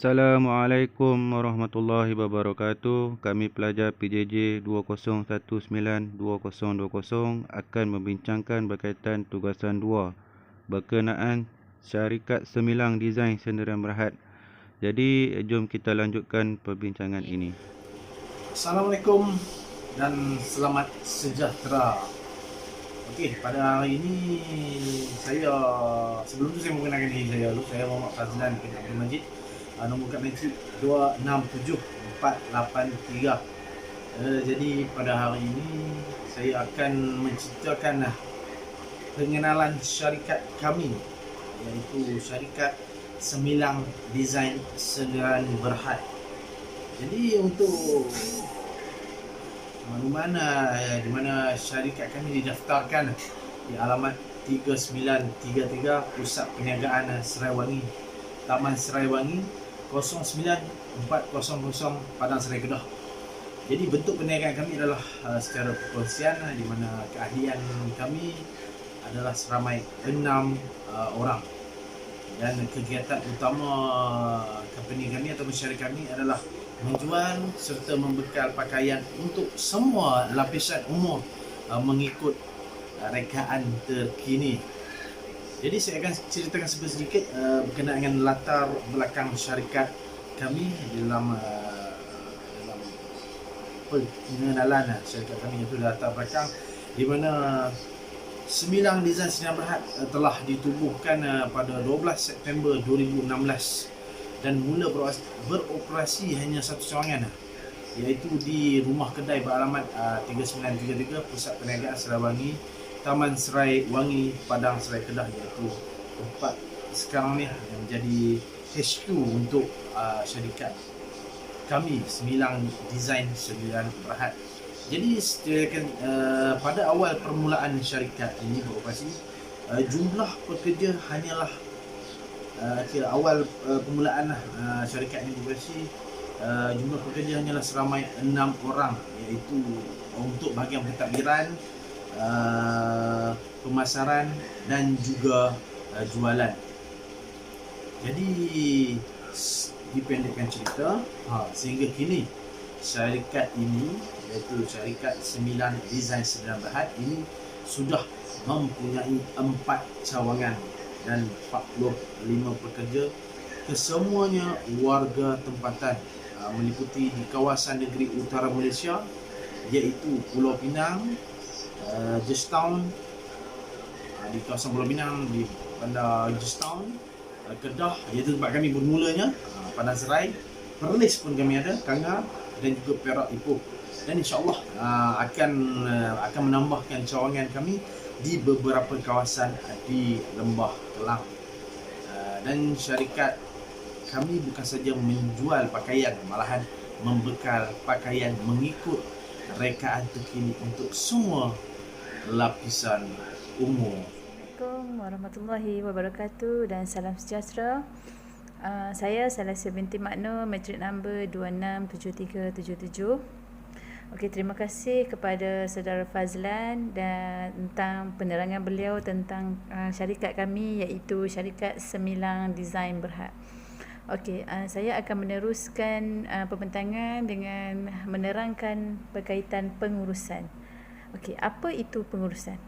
Assalamualaikum warahmatullahi wabarakatuh. Kami pelajar PJJ 2019-2020 akan membincangkan berkaitan tugasan 2 berkenaan syarikat semilang desain sendirian berhad. Jadi, jom kita lanjutkan perbincangan ini. Assalamualaikum dan selamat sejahtera. Okey, pada hari ini sebelum tu saya mengenalkan diri saya dulu. Saya Muhammad Fazlan bin Abdul Majid. Nombor kad matrik 267483. Jadi pada hari ini saya akan menceritakan pengenalan syarikat kami, iaitu syarikat Semilang Desain Sendirian Berhad. Jadi untuk di mana syarikat kami didaftarkan di alamat 3933 Pusat Perniagaan Seraiwangi, Taman Seraiwangi 09400 Padang Serai Kedah. Jadi bentuk perniagaan kami adalah secara perkongsian, di mana keahlian kami adalah seramai 6 orang, dan kegiatan utama company kami atau syarikat kami adalah menjual serta membekal pakaian untuk semua lapisan umur mengikut rekaan terkini. Jadi saya akan ceritakan sedikit berkenaan dengan latar belakang syarikat kami dalam pengenalan syarikat kami, iaitu latar belakang di mana Semilang Desain Sendirian Berhad telah ditubuhkan pada 12 September 2016 dan mula beroperasi hanya satu cawangan, iaitu di rumah kedai beralamat 3933 Pusat Perniagaan Seraiwangi, Taman Serai Wangi, Padang Serai Kedah, iaitu tempat sekarang ni yang menjadi HQ untuk syarikat kami Semilang Desain Sendirian Berhad. Jadi pada awal permulaan syarikat ini beroperasi, jumlah pekerja hanyalah awal permulaan syarikat ini beroperasi, jumlah pekerja hanyalah seramai 6 orang, iaitu untuk bahagian pentadbiran, pemasaran dan juga jualan. Jadi dipendekkan cerita, sehingga kini syarikat ini, iaitu syarikat Semilang Desain Sendirian Berhad ini, sudah mempunyai 4 cawangan dan 45 pekerja, kesemuanya warga tempatan, meliputi di kawasan negeri utara Malaysia, iaitu Pulau Pinang, Gestown, di kawasan Pulau Pinang, di bandar Gestown, Kedah, iaitu tempat kami bermulanya, Padang Serai, Perlis pun kami ada, Kangar dan juga Perak, Ipoh. Dan insyaAllah akan menambahkan cawangan kami di beberapa kawasan di Lembah Kelang. Dan syarikat kami bukan saja menjual pakaian, malahan membekal pakaian mengikut rekaan terkini untuk semua lapisan umur. Assalamualaikum warahmatullahi wabarakatuh dan salam sejahtera. Saya Salasia binti Makno, matrik number 267377. Okey, terima kasih kepada saudara Fazlan dan tentang penerangan beliau tentang syarikat kami, iaitu syarikat Semilang Desain Berhad. Okey, saya akan meneruskan pembentangan dengan menerangkan berkaitan pengurusan. Okey, apa itu pengurusan?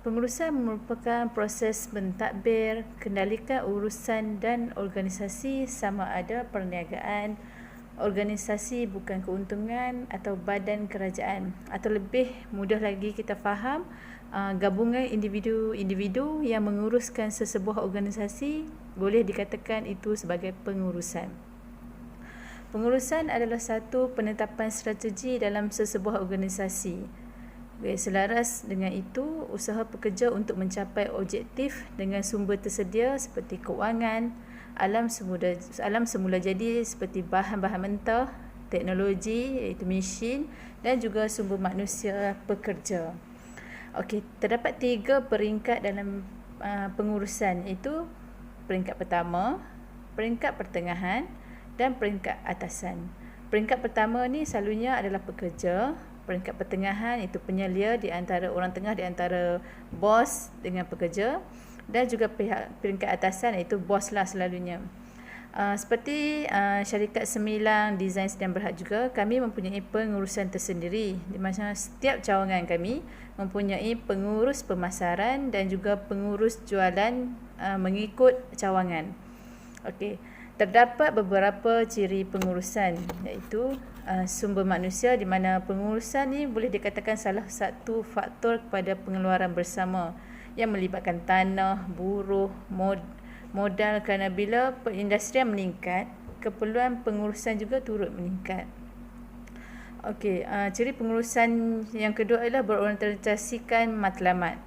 Pengurusan merupakan proses mentadbir, kendalikan urusan dan organisasi, sama ada perniagaan, organisasi bukan keuntungan atau badan kerajaan, atau lebih mudah lagi kita faham, gabungan individu-individu yang menguruskan sesebuah organisasi, boleh dikatakan itu sebagai pengurusan. Pengurusan adalah satu penetapan strategi dalam sesebuah organisasi. Selaras dengan itu, usaha pekerja untuk mencapai objektif dengan sumber tersedia seperti kewangan, alam semula jadi seperti bahan-bahan mentah, teknologi iaitu mesin, dan juga sumber manusia pekerja. Okey, terdapat 3 peringkat dalam pengurusan, iaitu peringkat pertama, peringkat pertengahan dan peringkat atasan. Peringkat pertama ni selalunya adalah pekerja. Peringkat pertengahan itu penyelia di antara orang tengah, di antara bos dengan pekerja, dan juga peringkat atasan iaitu bos lah selalunya. Seperti syarikat Semilang Design Sdn Bhd juga, kami mempunyai pengurusan tersendiri di mana setiap cawangan kami mempunyai pengurus pemasaran dan juga pengurus jualan mengikut cawangan. Okey, terdapat beberapa ciri pengurusan, iaitu sumber manusia, di mana pengurusan ni boleh dikatakan salah satu faktor kepada pengeluaran bersama yang melibatkan tanah, buruh, modal, kerana bila perindustrian meningkat, keperluan pengurusan juga turut meningkat. Okey, ciri pengurusan yang kedua adalah berorientasikan matlamat.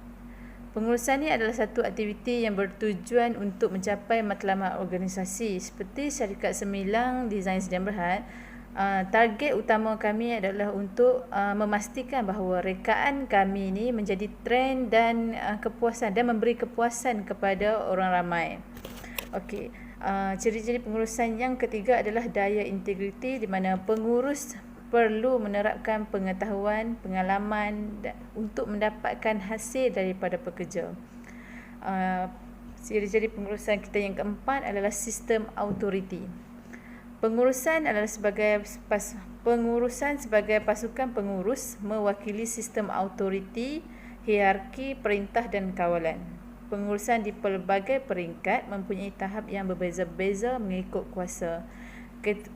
Pengurusan ini adalah satu aktiviti yang bertujuan untuk mencapai matlamat organisasi. Seperti syarikat Semilang Design Sdn Bhd, target utama kami adalah untuk memastikan bahawa rekaan kami ini menjadi trend dan kepuasan dan memberi kepuasan kepada orang ramai. Okey, ciri-ciri pengurusan yang ketiga adalah daya integriti, di mana pengurus perlu menerapkan pengetahuan, pengalaman untuk mendapatkan hasil daripada pekerja. Ciri-ciri pengurusan kita yang keempat adalah sistem autoriti. Pengurusan sebagai pasukan pengurus mewakili sistem autoriti, hierarki, perintah dan kawalan. Pengurusan di pelbagai peringkat mempunyai tahap yang berbeza-beza mengikut kuasa.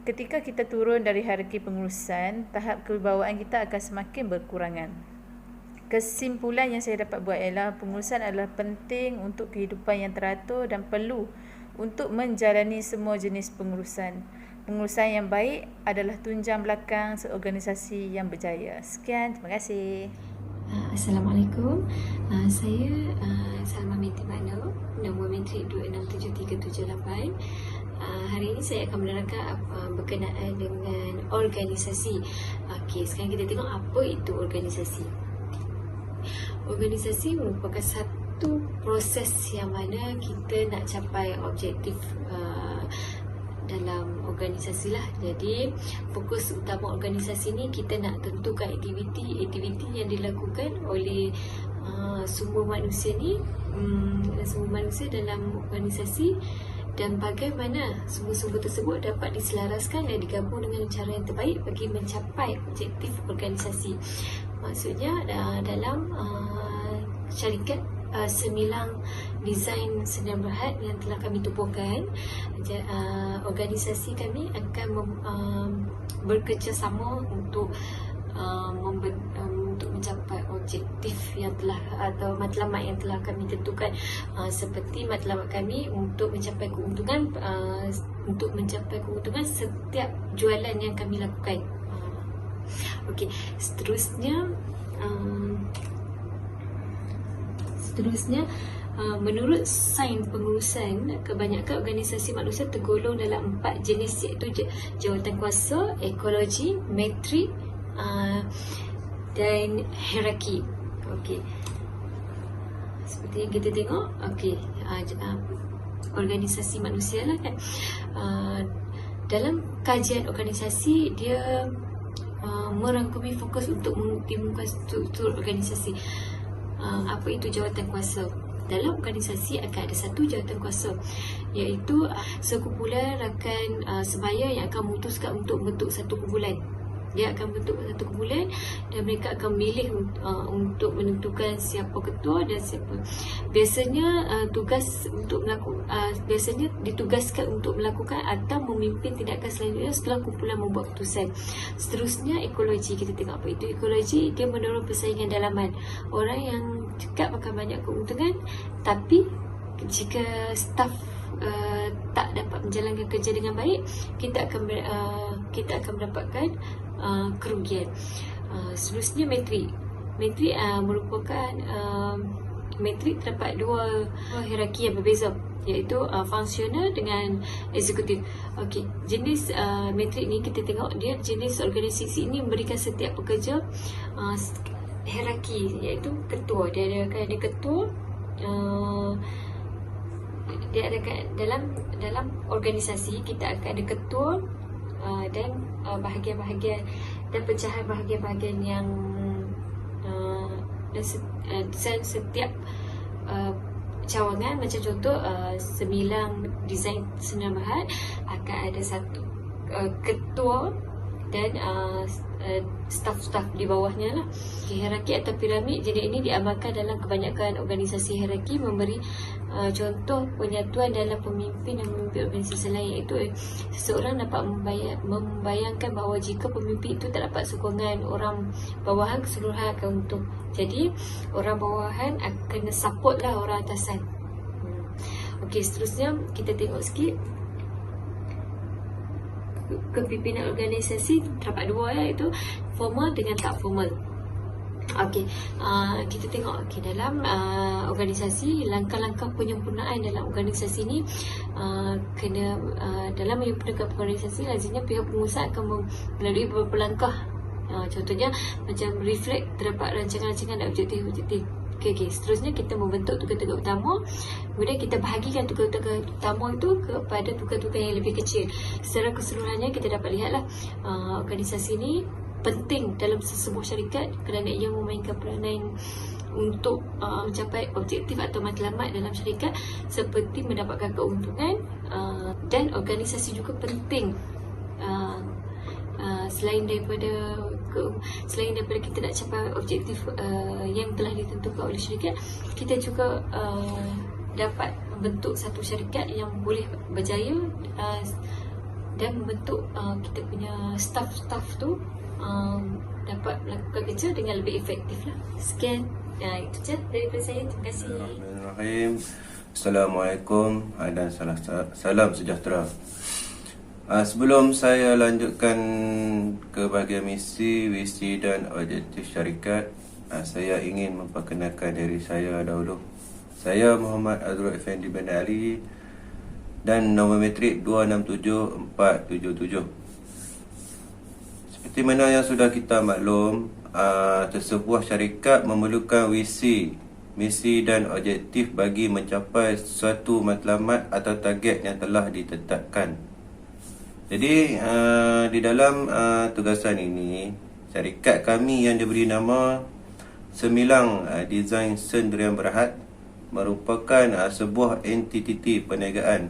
Ketika kita turun dari hierarki pengurusan, tahap kewibawaan kita akan semakin berkurangan. Kesimpulan yang saya dapat buat ialah pengurusan adalah penting untuk kehidupan yang teratur dan perlu untuk menjalani semua jenis pengurusan. Pengurusan yang baik adalah tunjang belakang seorganisasi yang berjaya. Sekian, terima kasih. Assalamualaikum. Saya Salma binti Makno, nombor matrik 267378. Hari ini saya akan menerangkan berkenaan dengan organisasi. Okey, sekarang kita tengok apa itu organisasi. Organisasi merupakan satu proses yang mana kita nak capai objektif dalam organisasi lah. Jadi fokus utama organisasi ni kita nak tentukan aktiviti yang dilakukan oleh sumber manusia ni, sumber manusia dalam organisasi, dan bagaimana sumber-sumber tersebut dapat diselaraskan dan digabung dengan cara yang terbaik bagi mencapai objektif organisasi. Maksudnya dalam syarikat Semilang Design Sdn Bhd yang telah kami tubuhkan, organisasi kami akan bekerjasama untuk mencapai objektif yang telah atau matlamat yang telah kami tentukan. Seperti matlamat kami untuk mencapai keuntungan, setiap jualan yang kami lakukan. Okey, seterusnya menurut sains pengurusan, kebanyakan organisasi manusia tergolong dalam 4 jenis, iaitu jawatan kuasa, ekologi, metrik dan hierarki. Okey, seperti yang kita tengok. Okey, organisasi manusia lah kan. Dalam kajian organisasi, dia merangkumi fokus untuk mengoptimalkan struktur organisasi. Apa itu jawatan kuasa? Dalam organisasi akan ada satu jawatan kuasa, iaitu sekumpulan rakan sebaya yang akan memutuskan untuk bentuk satu kumpulan. Dia akan bentuk satu kumpulan dan mereka akan memilih untuk menentukan siapa ketua dan siapa. Biasanya biasanya ditugaskan untuk melakukan atau memimpin tindakan selanjutnya setelah kumpulan membuat keputusan. Seterusnya ekologi. Kita tengok apa itu ekologi. Dia mendorong persaingan dalaman. Orang yang cekap akan banyak keuntungan, tapi jika staf tak dapat menjalankan kerja dengan baik, kita akan mendapatkan kerugian. Seterusnya metrik. Metrik merupakan metrik terdapat dua hierarki yang berbeza, iaitu fungsional dengan eksekutif. Okey, jenis metrik ni kita tengok dia jenis organisasi ini memberikan setiap pekerja hierarki, iaitu ketua. Dia akan ada ketua. Dia ada dalam organisasi kita akan ada ketua dan bahagian-bahagian dan pecahan bahagian-bahagian yang dan setiap cawangan. Macam contoh semilang desain senam berhad akan ada satu ketua dan staff-staff di bawahnya lah. Hierarki atau piramid jenis ini diamalkan dalam kebanyakan organisasi. Hierarki memberi contoh penyatuan dalam pemimpin dan memimpin organisasi lain, iaitu seseorang dapat membayangkan bahawa jika pemimpin itu tak dapat sokongan orang bawahan, keseluruhan akan untung. Jadi orang bawahan akan support lah orang atasan. Okey, seterusnya kita tengok sikit kepimpinan organisasi terdapat dua, iaitu formal dengan tak formal. Okey, kita tengok dalam organisasi, langkah-langkah penyempurnaan dalam organisasi ni kena dalam menyempurnakan organisasi, lazimnya pihak pengusaha akan melalui beberapa langkah. Contohnya macam reflect, terdapat rancangan-rancangan dan objektif-objektif. Okey, seterusnya kita membentuk tugas-tugas utama. Kemudian kita bahagikan tugas-tugas utama itu kepada tugas-tugas yang lebih kecil. Secara keseluruhannya kita dapat lihatlah organisasi ini penting dalam sesebuah syarikat kerana ia memainkan peranan untuk mencapai objektif atau matlamat dalam syarikat seperti mendapatkan keuntungan, dan organisasi juga penting selain daripada kita nak capai objektif yang telah ditentukan oleh syarikat, kita juga dapat membentuk satu syarikat yang boleh berjaya dan membentuk kita punya staff tu dapat melakukan kerja dengan lebih efektif lah. Sekian, itu je daripada saya. Terima kasih. Bismillahirrahmanirrahim. Assalamualaikum dan salam sejahtera. Sebelum saya lanjutkan ke bahagian misi, visi dan objektif syarikat, saya ingin memperkenalkan diri saya dahulu. Saya Muhammad Azrul Effendi bin Ali dan nombor metrik 267477. Seperti mana yang sudah kita maklum, sesebuah syarikat memerlukan visi, misi dan objektif bagi mencapai suatu matlamat atau target yang telah ditetapkan. Jadi di dalam tugasan ini, syarikat kami yang diberi nama Semilang Design Sdn Bhd merupakan sebuah entiti perniagaan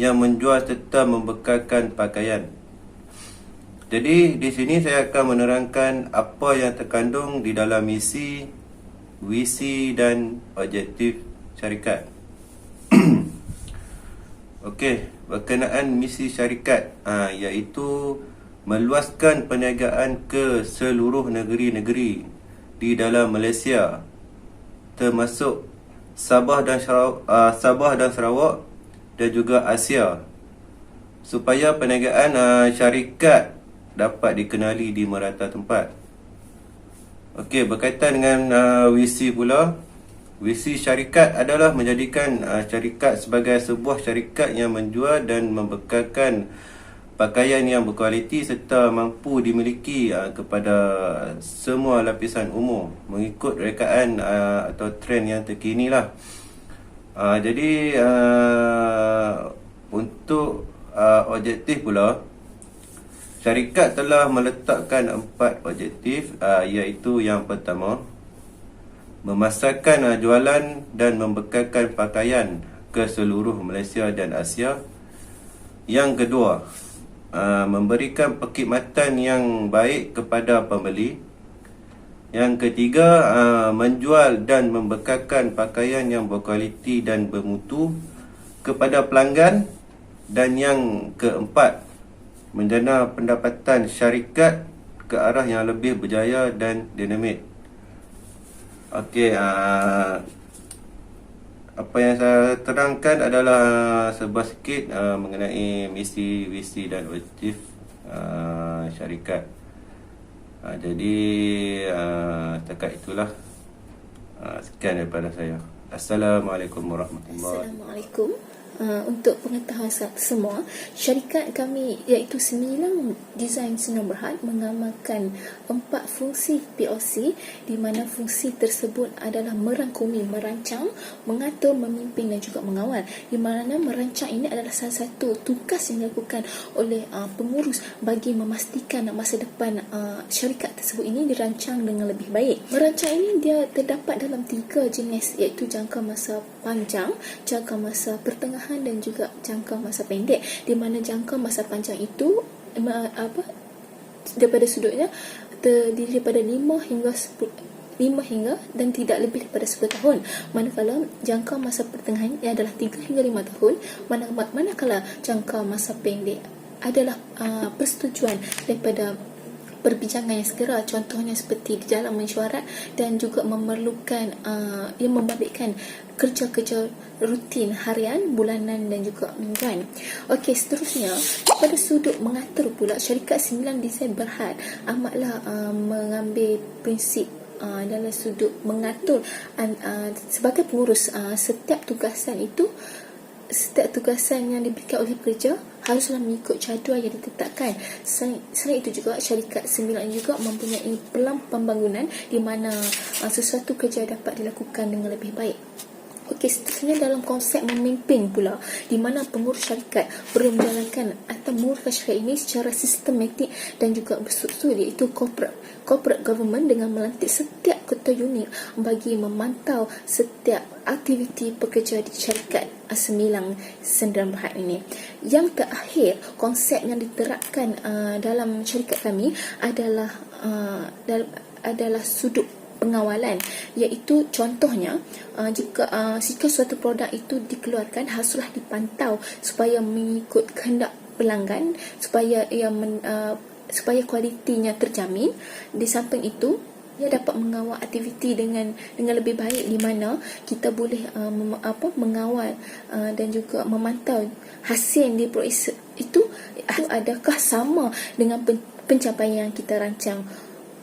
yang menjual serta membekalkan pakaian. Jadi di sini saya akan menerangkan apa yang terkandung di dalam misi, visi dan objektif syarikat. Okey, berkenaan misi syarikat, iaitu meluaskan perniagaan ke seluruh negeri-negeri di dalam Malaysia, termasuk Sabah dan Sarawak dan juga Asia, supaya perniagaan syarikat dapat dikenali di merata tempat. Okey, berkaitan dengan visi pula. Visi syarikat adalah menjadikan syarikat sebagai sebuah syarikat yang menjual dan membekalkan pakaian yang berkualiti serta mampu dimiliki kepada semua lapisan umur mengikut rekaan atau trend yang terkini lah. Jadi untuk objektif pula, syarikat telah meletakkan 4 objektif, iaitu yang pertama, memasarkan jualan dan membekalkan pakaian ke seluruh Malaysia dan Asia. Yang kedua, memberikan perkhidmatan yang baik kepada pembeli. Yang ketiga, menjual dan membekalkan pakaian yang berkualiti dan bermutu kepada pelanggan. Dan yang keempat, menjana pendapatan syarikat ke arah yang lebih berjaya dan dinamik. Okey, apa yang saya terangkan adalah sebuah sikit mengenai misi, visi dan objektif syarikat. Jadi setakat itulah. Sekian daripada saya. Assalamualaikum warahmatullahi wabarakatuh. Assalamualaikum. untuk pengetahuan semua, syarikat kami iaitu Semilang Design Sdn Bhd mengamalkan 4 fungsi POC, di mana fungsi tersebut adalah merangkumi, merancang, mengatur, memimpin dan juga mengawal. Di mana merancang ini adalah salah satu tugas yang dilakukan oleh pengurus bagi memastikan masa depan syarikat tersebut ini dirancang dengan lebih baik. Merancang ini dia terdapat dalam 3 jenis, iaitu jangka masa panjang, jangka masa pertengahan dan juga jangka masa pendek, di mana jangka masa panjang itu daripada sudutnya terdiri daripada 5 hingga dan tidak lebih daripada 10 tahun. Manakala jangka masa pertengahan adalah 3 hingga 5 tahun, manakala jangka masa pendek adalah persetujuan daripada perbincangan yang segera, contohnya seperti di dalam mesyuarat dan juga memerlukan yang membabitkan kerja-kerja rutin harian, bulanan dan juga mingguan. Okey, seterusnya pada sudut mengatur pula, syarikat Semilang Design Berhad amatlah mengambil prinsip dalam sudut mengatur sebagai pengurus setiap tugasan yang diberikan oleh pekerja haruslah mengikut jadual yang ditetapkan. Selain itu juga, syarikat Semilang juga mempunyai pelan pembangunan di mana sesuatu kerja dapat dilakukan dengan lebih baik. Okey, seterusnya dalam konsep memimpin pula, di mana pengurus syarikat perlu menjalankan atau menguruskan syarikat ini secara sistematik dan juga berstruktur, iaitu corporate government, dengan melantik setiap ketua unit bagi memantau setiap aktiviti pekerja di syarikat Semilang Sdn Bhd ini. Yang terakhir, konsep yang diterapkan dalam syarikat kami adalah sudut pengawalan, iaitu contohnya jika suatu produk itu dikeluarkan haruslah dipantau supaya mengikut kehendak pelanggan, supaya supaya kualitinya terjamin. Di samping itu, ia dapat mengawal aktiviti dengan lebih baik, di mana kita boleh mengawal dan juga memantau hasil yang diperoleh itu adakah sama dengan pencapaian yang kita rancang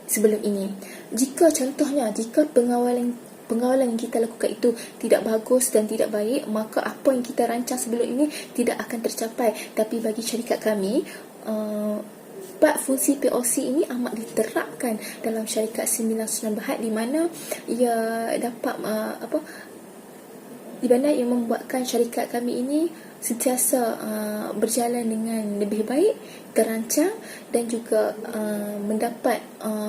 sebelum ini. Jika pengawalan yang kita lakukan itu tidak bagus dan tidak baik, maka apa yang kita rancang sebelum ini tidak akan tercapai. Tapi bagi syarikat kami, 4 fungsi POC ini amat diterapkan dalam syarikat Semilang Sdn Bhd, di mana ia dapat di mana ia membuatkan syarikat kami ini sentiasa berjalan dengan lebih baik, terancang dan juga mendapat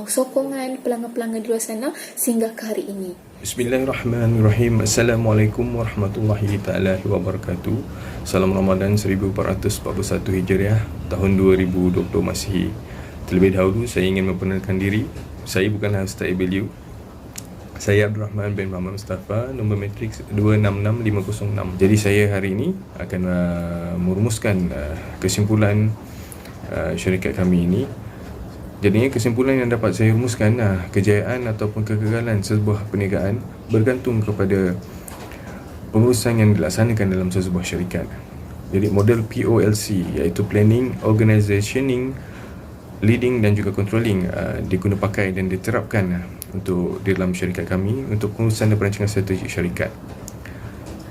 sokongan pelanggan-pelanggan di luar sana sehingga ke hari ini. Bismillahirrahmanirrahim. Assalamualaikum warahmatullahi taala wabarakatuh. Salam Ramadan 1441 Hijriah, tahun 2020 Masihi. Terlebih dahulu saya ingin memperkenalkan diri. Saya bukanlah Ustaz ABLU. Saya Abdul Rahman bin Muhammad Mustafa, nombor matriks 266506. Jadi saya hari ini akan merumuskan kesimpulan syarikat kami ini. Jadinya kesimpulan yang dapat saya rumuskan, kejayaan ataupun kegagalan sebuah perniagaan bergantung kepada pengurusan yang dilaksanakan dalam sebuah syarikat. Jadi model POLC, iaitu Planning, Organizationing, Leading dan juga Controlling, diguna pakai dan diterapkan untuk di dalam syarikat kami untuk pengurusan dan perancangan strategi syarikat.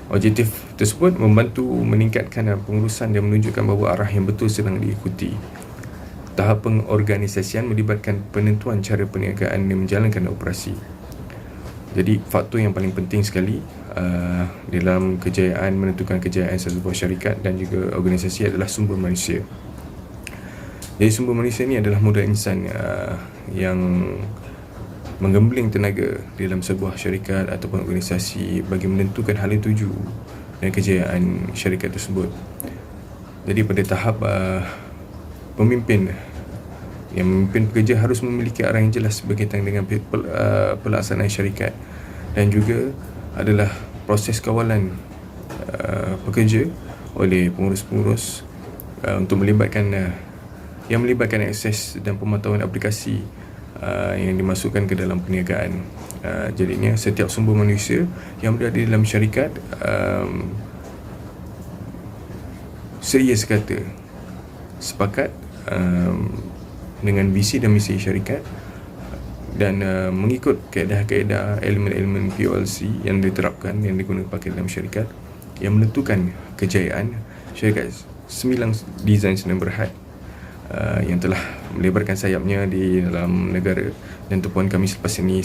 Objektif tersebut membantu meningkatkan pengurusan dan menunjukkan bahawa arah yang betul sedang diikuti. Tahap pengorganisasian melibatkan penentuan cara perniagaan dan menjalankan operasi. Jadi faktor yang paling penting sekali dalam kejayaan, menentukan kejayaan sebuah syarikat dan juga organisasi adalah sumber manusia. Jadi sumber manusia ini adalah modal insan yang menggembling tenaga dalam sebuah syarikat ataupun organisasi bagi menentukan hala tuju dan kejayaan syarikat tersebut. Jadi pada tahap pemimpin yang memimpin pekerja harus memiliki arah yang jelas berkaitan dengan pelaksanaan syarikat, dan juga adalah proses kawalan pekerja oleh pengurus-pengurus untuk melibatkan akses dan pemantauan aplikasi yang dimasukkan ke dalam perniagaan. Jadinya setiap sumber manusia yang berada di dalam syarikat seria sekata sepakat dengan visi dan misi syarikat dan mengikut kaedah-kaedah elemen-elemen POLC yang diterapkan, yang digunakan pakai dalam syarikat. yang menentukan kejayaan syarikat Sembilan Design Sdn Bhd yang telah melebarkan sayapnya di dalam negara, dan tumpuan kami selepas ini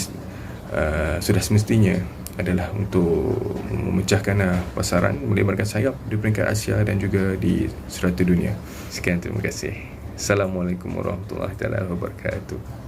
sudah semestinya adalah untuk memecahkan pasaran, melebarkan sayap di peringkat Asia dan juga di serata dunia. Sekian, terima kasih. Assalamualaikum warahmatullahi wabarakatuh.